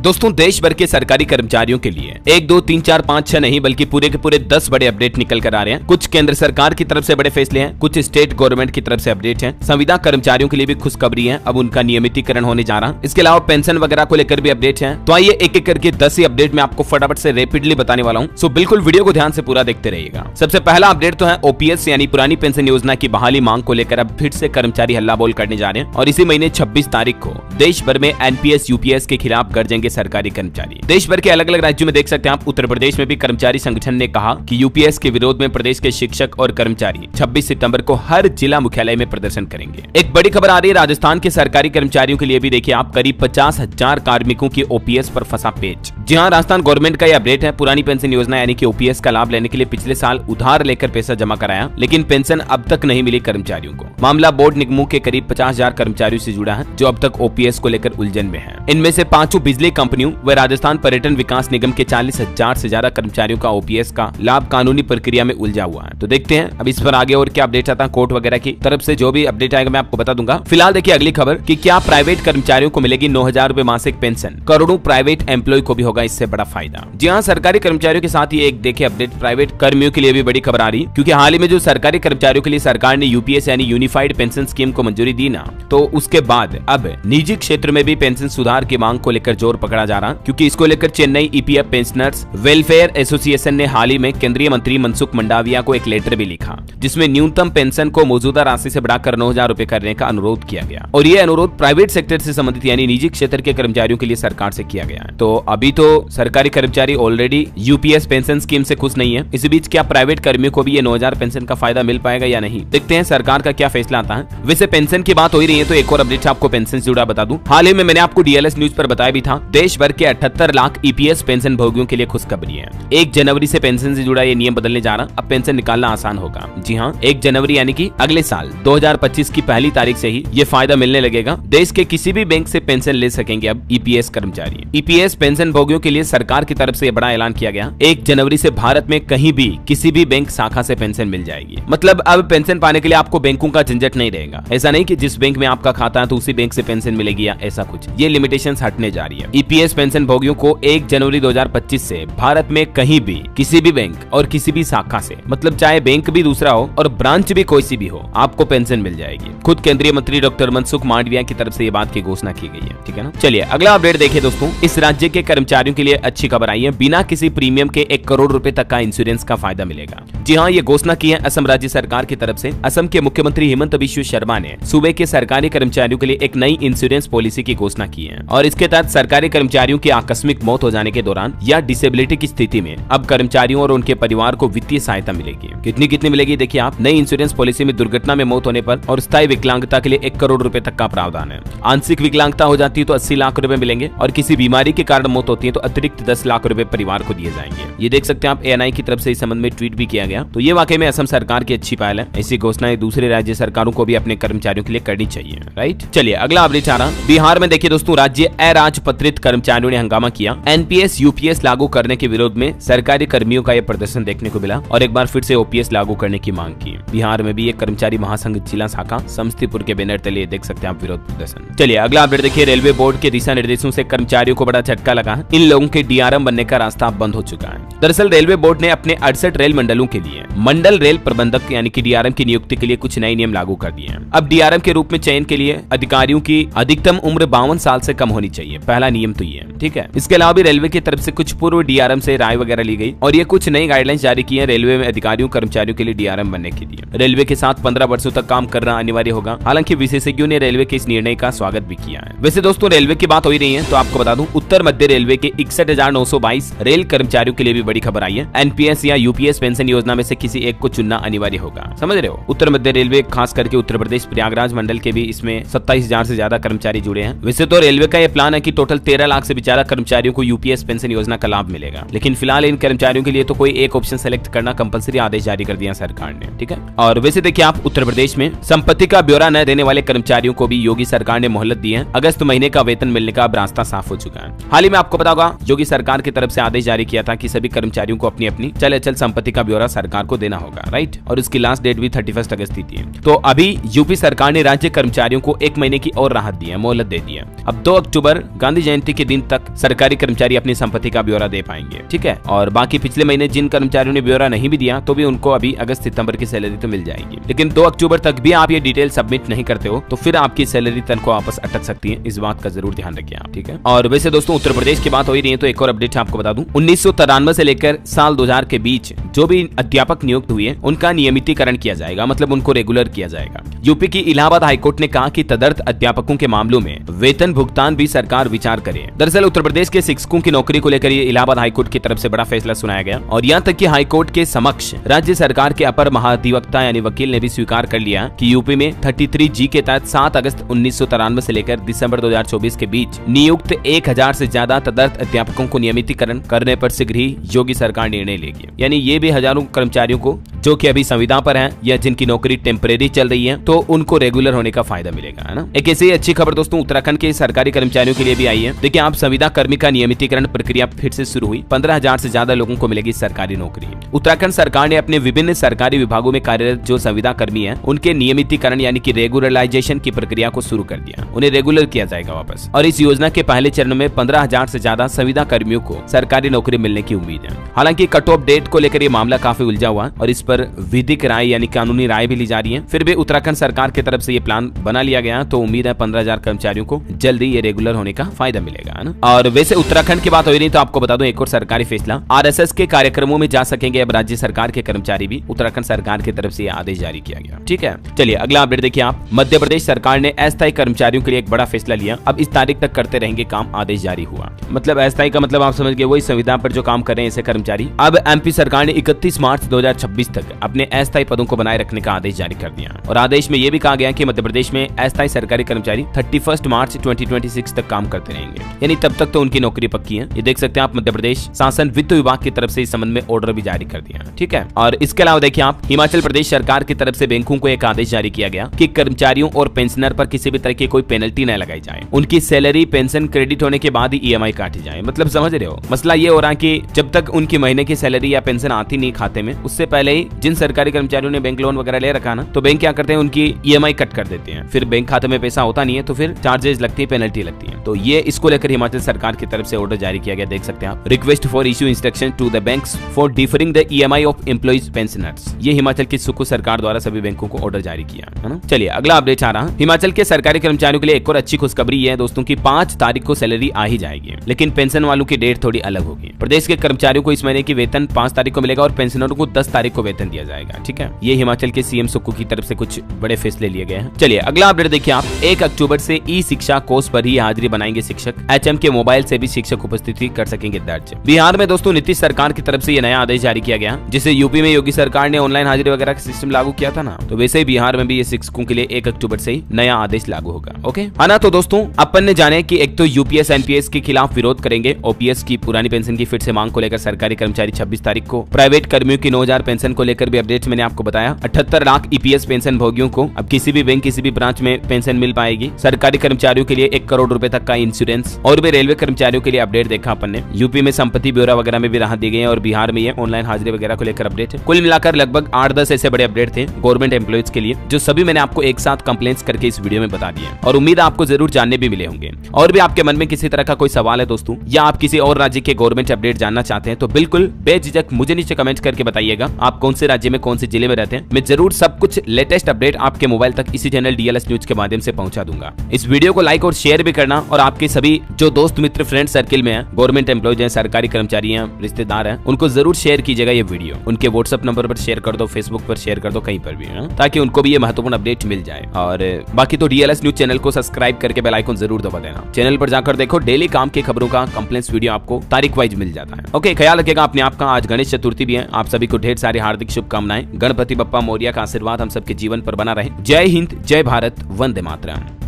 दोस्तों देश भर के सरकारी कर्मचारियों के लिए 1, 2, 3, 4, 5, 6 नहीं बल्कि पूरे के पूरे 10 बड़े अपडेट निकल कर आ रहे हैं। कुछ केंद्र सरकार की तरफ से बड़े फैसले हैं, कुछ स्टेट गवर्नमेंट की तरफ से अपडेट हैं। संविदा कर्मचारियों के लिए भी खुशखबरी है, अब उनका नियमितीकरण होने जा रहा। इसके अलावा पेंशन वगैरह को लेकर भी अपडेट है। तो आइए एक एक करके 10 ही अपडेट मैं आपको फटाफट से रैपिडली बताने वाला हूं। सो बिल्कुल वीडियो को ध्यान से पूरा देखते रहिएगा। सबसे पहला अपडेट तो है ओपीएस यानी पुरानी पेंशन योजना की बहाली मांग को लेकर अब फिर से कर्मचारी हल्ला बोल करने जा रहे हैं और इसी महीने 26 तारीख को देश भर में एनपीएस यूपीएस के खिलाफ गरजेंगे सरकारी कर्मचारी। देश भर के अलग अलग राज्यों में देख सकते हैं आप। उत्तर प्रदेश में भी कर्मचारी संगठन ने कहा कि यूपीएस के विरोध में प्रदेश के शिक्षक और कर्मचारी 26 सितंबर को हर जिला मुख्यालय में प्रदर्शन करेंगे। एक बड़ी खबर आ रही है राजस्थान के सरकारी कर्मचारियों के लिए भी। देखिए आप, करीब 50,000 कार्मिकों की ओपीएस पर फंसा पेच। जी हाँ, राजस्थान गवर्नमेंट का यह अपडेट है। पुरानी पेंशन योजना यानी कि ओपीएस का लाभ लेने के लिए पिछले साल उधार लेकर पैसा जमा कराया, लेकिन पेंशन अब तक नहीं मिली कर्मचारियों को। मामला बोर्ड निगमों के करीब 50,000 कर्मचारियों से जुड़ा है जो अब तक ओपीएस को लेकर उलझन में है। इनमें से 5 बिजली कंपनियों व राजस्थान पर्यटन विकास निगम के 40,000 से ज्यादा कर्मचारियों का ओपीएस का लाभ कानूनी प्रक्रिया में उलझा हुआ है। तो देखते हैं अब इस पर आगे और क्या अपडेट आता है। कोर्ट वगैरह की तरफ से जो भी अपडेट आएगा मैं आपको बता दूंगा। फिलहाल देखिए अगली खबर कि क्या प्राइवेट कर्मचारियों को मिलेगी 9,000 रुपए मासिक पेंशन। करोड़ों प्राइवेट एम्प्लॉय को भी होगा इससे बड़ा फायदा। जी हाँ, सरकारी कर्मचारियों के साथ ही एक देखिए अपडेट प्राइवेट कर्मियों के लिए भी बड़ी खबर आ रही, क्योंकि हाल ही में जो सरकारी कर्मचारियों के लिए सरकार ने यूपीएस यानी यूनिफाइड पेंशन स्कीम को मंजूरी दी ना, तो उसके बाद अब निजी क्षेत्र में भी पेंशन सुधार की मांग को लेकर जोर पकड़ा जा रहा, क्योंकि इसको लेकर Chennai EPF pensioners welfare association ने हाल ही में केंद्रीय मंत्री मनसुख मंडाविया को एक लेटर भी लिखा, जिसमें न्यूनतम पेंशन को मौजूदा राशि से बढ़ाकर 9,000 रुपए करने का अनुरोध किया गया। और ये अनुरोध प्राइवेट सेक्टर से संबंधित यानी निजी क्षेत्र के कर्मचारियों के लिए सरकार से किया गया है। तो अभी तो सरकारी कर्मचारी ऑलरेडी यूपीएस पेंशन स्कीम से खुश नहीं है। इसी बीच क्या प्राइवेट कर्मियों को भी ये 9,000 पेंशन का फायदा मिल पाएगा या नहीं, देखते हैं सरकार का क्या फैसला आता है। वैसे पेंशन की बात हो ही रही है तो एक और अपडेट आपको पेंशन से जुड़ा बता दूं। हाल ही में मैंने आपको डीएलएस न्यूज पर बताया भी था, देश भर के 78 लाख ईपीएस पेंशन भोगियों के लिए खुशखबरी है। 1 जनवरी से पेंशन से जुड़ा ये नियम बदलने जा रहा, अब पेंशन निकालना आसान होगा। जी हाँ, 1 जनवरी यानी कि अगले साल 2025 की पहली तारीख से ही ये फायदा मिलने लगेगा। देश के किसी भी बैंक से पेंशन ले सकेंगे अब ईपीएस कर्मचारी। ईपीएस पेंशन भोगियों के लिए सरकार की तरफ से बड़ा ऐलान किया गया। 1 जनवरी से भारत में कहीं भी किसी भी बैंक शाखा से पेंशन मिल जाएगी। मतलब अब पेंशन पाने के लिए आपको बैंकों का झंझट नहीं रहेगा। ऐसा नहीं कि जिस बैंक में आपका खाता है तो उसी बैंक से पेंशन मिलेगी या ऐसा कुछ। ये लिमिटेशंस हटने जा रही है। ईपीएस पेंशन भोगियों को 1 जनवरी 2025 से भारत में कहीं भी किसी भी बैंक और किसी भी शाखा से, मतलब चाहे बैंक भी दूसरा हो और ब्रांच भी कोई सी भी हो, आपको पेंशन मिल जाएगी। खुद केंद्रीय मंत्री डॉक्टर मनसुख मांडविया की तरफ से ये बात की घोषणा की गई है। ठीक है ना। चलिए अगला अपडेट देखिए दोस्तों। इस राज्य के कर्मचारियों के लिए अच्छी खबर आई है, बिना किसी प्रीमियम के 1 करोड़ रुपए तक का इंश्योरेंस का फायदा मिलेगा। जी हाँ, ये घोषणा की है असम राज्य सरकार की तरफ से। असम के मुख्यमंत्री हेमंत बिश्व शर्मा ने सूबे के सरकारी कर्मचारियों के लिए एक नई इंश्योरेंस पॉलिसी की घोषणा की है और इसके तहत सरकारी कर्मचारियों की आकस्मिक मौत हो जाने के दौरान या डिसेबिलिटी की स्थिति में अब कर्मचारियों और उनके परिवार को वित्तीय सहायता मिलेगी। कितनी मिलेगी देखिए आप। नई इंश्योरेंस पॉलिसी में दुर्घटना में मौत होने पर और स्थायी विकलांगता के लिए 1 करोड़ रुपए तक का प्रावधान है। आंशिक विकलांगता हो जाती है तो 80 लाख रुपए मिलेंगे और किसी बीमारी के कारण मौत होती है तो अतिरिक्त 10 लाख रुपए परिवार को दिए जाएंगे। ये देख सकते हैं आप, एएनआई की तरफ से इस संबंध में ट्वीट भी किया गया। तो ये वाकई में असम सरकार की अच्छी पहल है। ऐसी घोषणाएं दूसरे राज्य सरकारों को भी अपने कर्मचारियों के लिए करनी चाहिए, राइट। चलिए अगला अपडेट आ रहा। बिहार में देखिए दोस्तों, राज्य अराजपत्रित कर्मचारियों ने हंगामा किया। एनपीएस यूपीएस लागू करने के विरोध में सरकारी कर्मियों का यह प्रदर्शन देखने को मिला और एक बार फिर से ओपीएस लागू करने की मांग की। बिहार में भी एक कर्मचारी महासंघ जिला शाखा समस्तीपुर के बैनर तले देख सकते हैं आप विरोध प्रदर्शन। चलिए अगला अपडेट देखिए। रेलवे बोर्ड के दिशा निर्देशों से कर्मचारियों को बड़ा झटका लगा है। इन लोगों के डीआरएम बनने का रास्ता बंद हो चुका है। दरअसल रेलवे बोर्ड ने अपने 68 रेल मंडलों के लिए मंडल रेल प्रबंधक यानी कि डीआरएम की नियुक्ति के लिए कुछ नए नियम लागू कर दिए हैं। अब डीआरएम के रूप में चयन के लिए अधिकारियों की अधिकतम उम्र 52 साल से कम होनी चाहिए। पहला नियम तो ये है, ठीक है। इसके अलावा भी रेलवे की तरफ से कुछ पूर्व डीआरएम से राय वगैरह ली गई और ये कुछ नई गाइडलाइंस जारी की है रेलवे में अधिकारियों कर्मचारियों के लिए डीआरएम बनने के लिए। रेलवे के साथ 15 वर्षों तक काम करना अनिवार्य होगा। हालांकि विशेषज्ञों ने रेलवे के इस निर्णय का स्वागत भी किया है। वैसे दोस्तों रेलवे की बात हो ही रही है तो आपको बता दूं, उत्तर मध्य रेलवे के 61,922 रेल कर्मचारियों के लिए भी बड़ी खबर आई है। एनपीएस या यूपीएस पेंशन योजना में से किसी एक को चुनना अनिवार्य होगा। समझ रहे हो। उत्तर मध्य रेलवे खास करके उत्तर प्रदेश प्रयागराज मंडल के भी इसमें 27,000 से ज्यादा कर्मचारी जुड़े हैं। वैसे तो रेलवे का यह प्लान है कि टोटल 13 लाख से भी ज्यादा कर्मचारियों को यूपीएस पेंशन योजना का लाभ मिलेगा, लेकिन फिलहाल इन कर्मचारियों के लिए तो कोई एक ऑप्शन सेलेक्ट करना कंपलसरी आदेश जारी कर दिया सरकार ने। ठीक है। और वैसे देखिए आप, उत्तर प्रदेश में संपत्ति का ब्यौरा न देने वाले कर्मचारियों को भी योगी सरकार ने मोहलत दी है। अगस्त महीने का वेतन मिलने का अब रास्ता साफ हो चुका है। हाल ही में आपको पता होगा योगी सरकार की तरफ से आदेश जारी किया था कि सभी कर्मचारियों को अपनी अपनी चल अचल संपत्ति का ब्यौरा सरकार को देना होगा, राइट। और इसकी लास्ट डेट भी 31 अगस्त थी। तो अभी यूपी सरकार ने राज्य कर्मचारियों को 1 महीने की और राहत दी है, मोहलत दे दी है। अब 2 अक्टूबर गांधी जयंती संक्रांति के दिन तक सरकारी कर्मचारी अपनी संपत्ति का ब्यौरा दे पाएंगे, ठीक है। और बाकी पिछले महीने जिन कर्मचारियों ने ब्यौरा नहीं भी दिया तो भी उनको अभी अगस्त सितंबर की सैलरी तो मिल जाएगी, लेकिन 2 अक्टूबर तक भी आप ये डिटेल सबमिट नहीं करते हो तो फिर आपकी सैलरी तनख्वाह वापस अटक सकती है। इस बात का जरूर ध्यान रखिए आप, ठीक है। और वैसे दोस्तों उत्तर प्रदेश की बात हो ही रही है तो एक और अपडेट आपको बता दूं, 1993 से लेकर साल 2000 के बीच जो भी अध्यापक नियुक्त हुए उनका नियमितीकरण किया जाएगा, मतलब उनको रेगुलर किया जाएगा। यूपी की इलाहाबाद हाईकोर्ट ने कहा कि तदर्थ अध्यापकों के मामलों में वेतन भुगतान भी सरकार विचार करे। दरअसल उत्तर प्रदेश के शिक्षकों की नौकरी को लेकर ये इलाहाबाद हाईकोर्ट की तरफ से बड़ा फैसला सुनाया गया और यहाँ तक कि हाईकोर्ट के समक्ष राज्य सरकार के अपर महाधिवक्ता यानी वकील ने भी स्वीकार कर लिया कि यूपी में 33G के तहत 7 अगस्त 1993 से लेकर दिसंबर 2024 के बीच नियुक्त 1000 से ज्यादा तदर्थ अध्यापकों को नियमितीकरण करने पर शीघ्र ही योगी सरकार निर्णय लेगी। यानी ये भी हजारों कर्मचारियों को जो कि अभी संविदा पर हैं या जिनकी नौकरी टेम्परेरी चल रही है तो उनको रेगुलर होने का फायदा मिलेगा, है ना। एक ऐसी अच्छी खबर दोस्तों उत्तराखंड के सरकारी कर्मचारियों के लिए भी आई है। देखिए आप संविदा कर्मी का नियमितीकरण प्रक्रिया फिर से शुरू हुई, 15,000 से ज्यादा लोगों को मिलेगी सरकारी नौकरी। उत्तराखंड सरकार ने अपने विभिन्न सरकारी विभागों में कार्यरत जो संविदा कर्मी है उनके नियमितीकरण यानी कि रेगुलराइजेशन की प्रक्रिया को शुरू कर दिया, उन्हें रेगुलर किया जाएगा वापस। और इस योजना के पहले चरण में 15,000 से ज्यादा संविदा कर्मियों को सरकारी नौकरी मिलने की उम्मीद है। हालांकि कट ऑफ डेट को लेकर ये मामला काफी उलझा हुआ और इस पर विधिक राय यानी कानूनी राय भी ली जा रही है। फिर भी उत्तराखंड सरकार की तरफ से ये प्लान बना लिया गया तो उम्मीद है 15,000 कर्मचारियों को जल्दी ये रेगुलर होने का फायदा मिलेगा, है ना। और वैसे उत्तराखंड की बात हो रही तो आपको बता दूं एक और सरकारी फैसला, RSS के कार्यक्रमों में जा सकेंगे अब राज्य सरकार के कर्मचारी भी। उत्तराखंड सरकार की तरफ से आदेश जारी किया गया, ठीक है। चलिए अगला अपडेट देखिए आप, मध्य प्रदेश सरकार ने अस्थायी कर्मचारियों के लिए एक बड़ा फैसला लिया। अब इस तारीख तक करते रहेंगे काम, आदेश जारी हुआ। मतलब अस्थायी का मतलब आप समझ गए वही संविदा पर जो काम कर रहे हैं ऐसे कर्मचारी। अब MP सरकार ने 31 मार्च 2026 तक अपने अस्थायी पदों को बनाए रखने का आदेश जारी कर दिया और आदेश में यह भी कहा गया कि मध्य प्रदेश में अस्थायी सरकारी कर्मचारी 31 मार्च 2026 तक काम करते रहेंगे, यानी तब तक तो उनकी नौकरी पक्की है। ये देख सकते हैं आप, मध्य प्रदेश शासन वित्त विभाग की तरफ से इस संबंध में ऑर्डर भी जारी कर दिया, ठीक है। और इसके अलावा देखिए आप, हिमाचल प्रदेश सरकार की तरफ से बैंकों को एक आदेश जारी किया गया कि कर्मचारियों और पेंशनर पर किसी भी तरह की कोई पेनल्टी न लगाई जाए, उनकी सैलरी पेंशन क्रेडिट होने के बाद ही EMI काटी जाए। मतलब समझ रहे हो, मसला ये हो रहा है कि जब तक उनकी महीने की सैलरी या पेंशन आती नहीं खाते में, उससे पहले ही जिन सरकारी कर्मचारियों ने बैंक लोन वगैरह ले रखा ना, तो बैंक क्या करते हैं उनकी EMI कट कर देते हैं। फिर बैंक खाते में पैसा होता नहीं है तो फिर चार्जेस लगती है, पेनल्टी लगती है। तो ये इसको लेकर हिमाचल सरकार की तरफ से ऑर्डर जारी किया गया, देख सकते हैं आप, request for issue instruction to the banks for differing the EMI of employees pensioners. ये हिमाचल की सुकू सरकार द्वारा सभी बैंकों को ऑर्डर जारी किया, है ना। चलिए अगला अपडेट आ रहा, हिमाचल के सरकारी कर्मचारियों के लिए एक और अच्छी खुशखबरी है दोस्तों की 5 तारीख को सैलरी आ ही जाएगी, लेकिन पेंशन वालों की डेट थोड़ी अलग होगी। प्रदेश के कर्मचारियों को इस महीने की वेतन 5 तारीख को मिलेगा और पेंशनरों को 10 तारीख को वेतन दिया जाएगा, ठीक है। ये हिमाचल के CM सुक्कू की तरफ से कुछ बड़े फैसले लिए गए हैं। चलिए अगला अपडेट देखिए आप, 1 अक्टूबर से ई-शिक्षा कोर्स पर ही हाजिरी बनाएंगे शिक्षक। HM के मोबाइल से भी शिक्षक उपस्थिति कर सकेंगे दर्ज। बिहार में दोस्तों नीतीश सरकार की तरफ से ये नया आदेश जारी किया गया, जिसे यूपी में योगी सरकार ने ऑनलाइन हाजिरी वगैरह का सिस्टम लागू किया था ना, तो वैसे ही बिहार में भी ये शिक्षकों के लिए 1 अक्टूबर से ही नया आदेश लागू होगा, ओके, है ना। तो दोस्तों अपन ने जाने कि एक तो UPS NPS के खिलाफ विरोध करेंगे, OPS की पुरानी पेंशन की फिर से मांग को लेकर सरकारी कर्मचारी 26 तारीख को, प्राइवेट कर्मियों की 9,000 पेंशन को लेकर भी अपडेट मैंने आपको बताया, 78 लाख EPS पेंशन भोगियों को अब किसी भी बैंक किसी भी ब्रांच में पेंशन मिल पाएगी। सरकारी कर्मचारियों के लिए 1 करोड़ रुपए तक का इंश्योरेंस, और भी रेलवे कर्मचारियों के लिए अपडेट देखा अपन ने। यूपी में संपत्ति ब्यौरा वगैरह में भी राहत दी गई है और बिहार में ये ऑनलाइन हाजिरी वगैरह को लेकर अपडेट है। कुल मिलाकर लगभग 8-10 ऐसे बड़े अपडेट थे गवर्नमेंट एम्प्लॉइज के लिए, जो सभी मैंने आपको एक साथ कंप्लेंट्स करके इस वीडियो में बता दिए और उम्मीद आपको जरूर जानने भी मिले होंगे। और भी आपके मन में किसी तरह का कोई सवाल है दोस्तों, या आप किसी और राज्य के गवर्नमेंट अपडेट जानना चाहते हैं तो बिल्कुल बेझिझक मुझे नीचे कमेंट करके बताइएगा आप कौन से राज्य में कौन से जिले में रहते हैं। मैं जरूर सब कुछ लेटेस्ट अपडेट आपके मोबाइल तक इसी चैनल DLS न्यूज के माध्यम से पहुंचा दूंगा। इस वीडियो को लाइक और शेयर भी करना और आपके सभी जो दोस्त मित्र फ्रेंड सर्किल में है, गवर्नमेंट एम्प्लॉइज हैं, सरकारी कर्मचारी हैं, रिश्तेदार हैं, उनको जरूर शेयर कीजिएगा ये वीडियो। उनके WhatsApp नंबर पर शेयर कर दो, Facebook पर शेयर कर दो, कहीं पर भी, ताकि उनको भी ये महत्वपूर्ण अपडेट मिल जाए। और बाकी तो DLS न्यूज चैनल को सब्सक्राइब करके बेल आइकन जरूर दबा देना। चैनल पर जाकर देखो, डेली काम की खबरों का कंप्लेंट्स वीडियो आपको तारीख वाइज मिल जाता है। ओके, ख्याल रखिएगा अपने आप का। आज गणेश चतुर्थी भी है, आप सभी को ढेर सारी हार्दिक शुभकामनाएं। गणपति बप्पा मौर्य का आशीर्वाद हम सबके जीवन पर बना रहे। जय हिंद, जय भारत, वंदे मातरम।